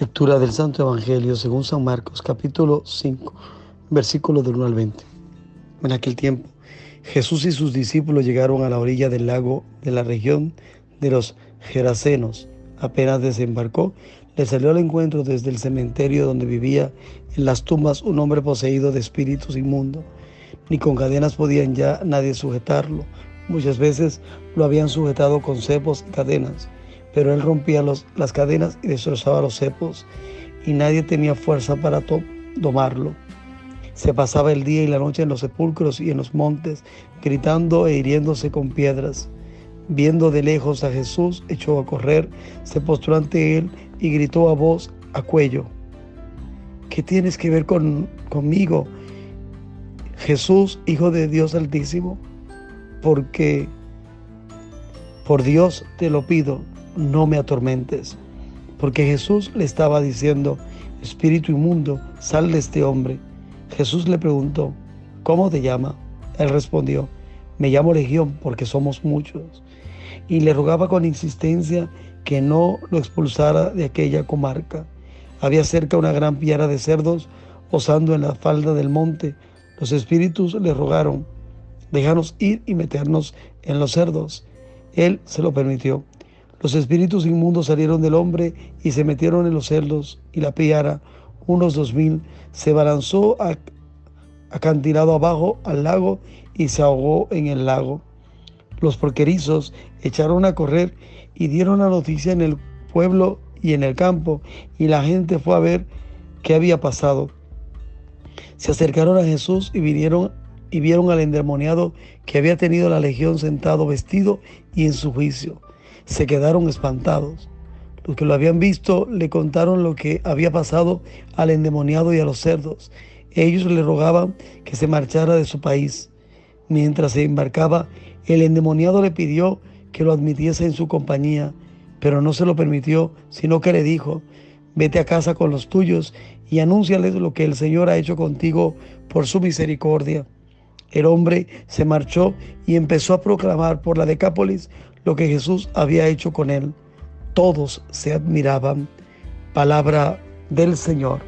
Lectura del Santo Evangelio según San Marcos, capítulo 5, versículos del 1 al 20. En aquel tiempo, Jesús y sus discípulos llegaron a la orilla del lago de la región de los Gerasenos. Apenas desembarcó, le salió al encuentro desde el cementerio donde vivía en las tumbas un hombre poseído de espíritus inmundos. Ni con cadenas podían ya nadie sujetarlo. Muchas veces lo habían sujetado con cepos y cadenas, pero él rompía las cadenas y destrozaba los cepos, y nadie tenía fuerza para domarlo. Se pasaba el día y la noche en los sepulcros y en los montes, gritando e hiriéndose con piedras. Viendo de lejos a Jesús, echó a correr, se postró ante él y gritó a voz a cuello: ¿Qué tienes que ver conmigo, Jesús, Hijo de Dios Altísimo? Porque por Dios te lo pido, no me atormentes. Porque Jesús le estaba diciendo: espíritu inmundo, sal de este hombre. Jesús le preguntó: ¿cómo te llamas? Él respondió: me llamo Legión, porque somos muchos. Y le rogaba con insistencia que no lo expulsara de aquella comarca. Había cerca una gran piara de cerdos posando en la falda del monte. Los espíritus le rogaron: déjanos ir y meternos en los cerdos. Él se lo permitió. Los espíritus inmundos salieron del hombre y se metieron en los cerdos, y la piara, unos 2000, se abalanzó acantilado abajo al lago y se ahogó en el lago. Los porquerizos echaron a correr y dieron la noticia en el pueblo y en el campo, y la gente fue a ver qué había pasado. Se acercaron a Jesús y vieron al endemoniado que había tenido la legión sentado vestido y en su juicio. Se quedaron espantados. Los que lo habían visto le contaron lo que había pasado al endemoniado y a los cerdos. Ellos le rogaban que se marchara de su país. Mientras se embarcaba, el endemoniado le pidió que lo admitiese en su compañía, pero no se lo permitió, sino que le dijo: vete a casa con los tuyos y anúnciales lo que el Señor ha hecho contigo por su misericordia. El hombre se marchó y empezó a proclamar por la Decápolis lo que Jesús había hecho con él. Todos se admiraban. Palabra del Señor.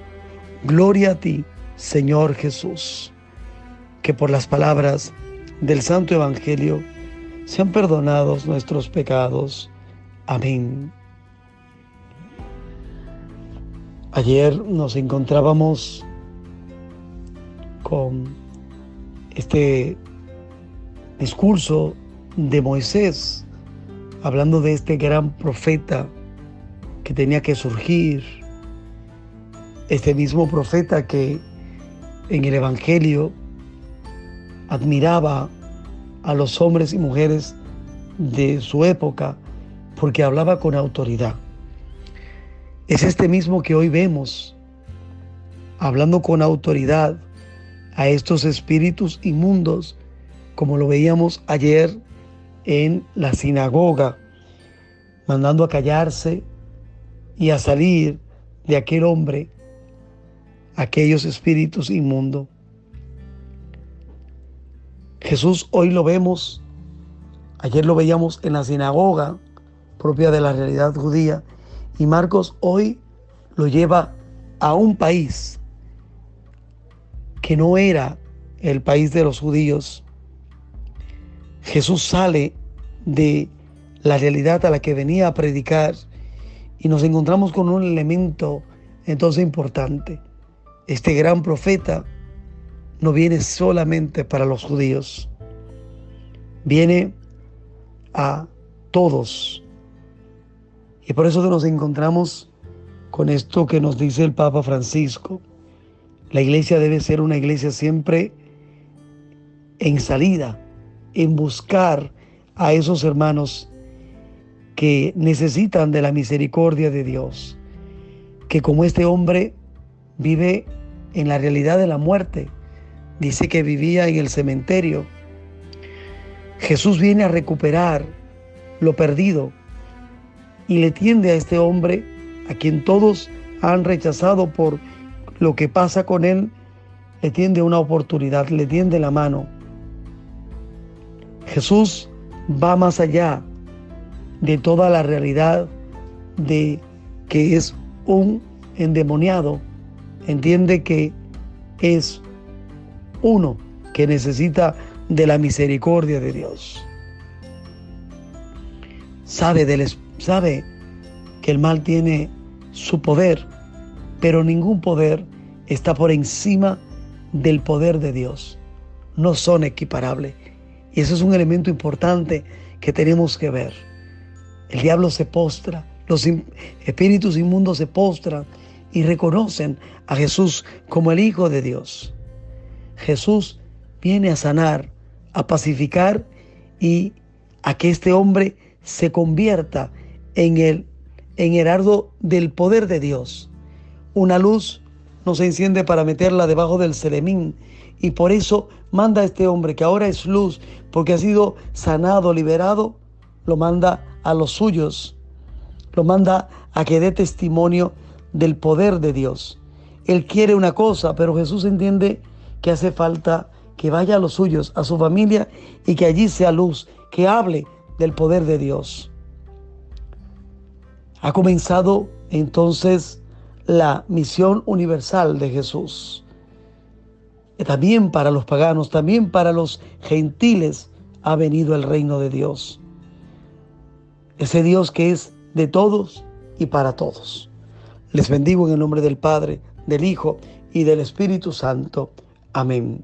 Gloria a ti, Señor Jesús. Que por las palabras del Santo Evangelio sean perdonados nuestros pecados. Amén. Ayer nos encontrábamos con este discurso de Moisés, hablando de este gran profeta que tenía que surgir, este mismo profeta que en el Evangelio admiraba a los hombres y mujeres de su época porque hablaba con autoridad. Es este mismo que hoy vemos hablando con autoridad a estos espíritus inmundos, como lo veíamos ayer en la sinagoga, mandando a callarse y a salir de aquel hombre aquellos espíritus inmundos. Jesús hoy lo vemos, ayer lo veíamos en la sinagoga propia de la realidad judía, y Marcos hoy lo lleva a un país que no era el país de los judíos. Jesús sale de la realidad a la que venía a predicar y nos encontramos con un elemento entonces importante. Este gran profeta no viene solamente para los judíos, viene a todos. Y por eso nos encontramos con esto que nos dice el Papa Francisco. La iglesia debe ser una iglesia siempre en salida, en buscar a esos hermanos que necesitan de la misericordia de Dios, que como este hombre vive en la realidad de la muerte, dice que vivía en el cementerio. Jesús viene a recuperar lo perdido y le tiende a este hombre, a quien todos han rechazado por lo que pasa con él, le tiende una oportunidad, le tiende la mano. Jesús va más allá de toda la realidad de que es un endemoniado entiende que es uno que necesita de la misericordia de Dios. Sabe que el mal tiene su poder, pero ningún poder está por encima del poder de Dios. No son equiparables. Y eso es un elemento importante que tenemos que ver. El diablo se postra, los espíritus inmundos se postran y reconocen a Jesús como el Hijo de Dios. Jesús viene a sanar, a pacificar y a que este hombre se convierta en el heraldo del poder de Dios. Una luz no se enciende para meterla debajo del selemín, y por eso manda a este hombre que ahora es luz, porque ha sido sanado, liberado, lo manda a los suyos, lo manda a que dé testimonio del poder de Dios. Él quiere una cosa, pero Jesús entiende que hace falta que vaya a los suyos, a su familia, y que allí sea luz, que hable del poder de Dios. Ha comenzado entonces la misión universal de Jesús. También para los paganos, también para los gentiles ha venido el reino de Dios. Ese Dios que es de todos y para todos. Les bendigo en el nombre del Padre, del Hijo y del Espíritu Santo. Amén.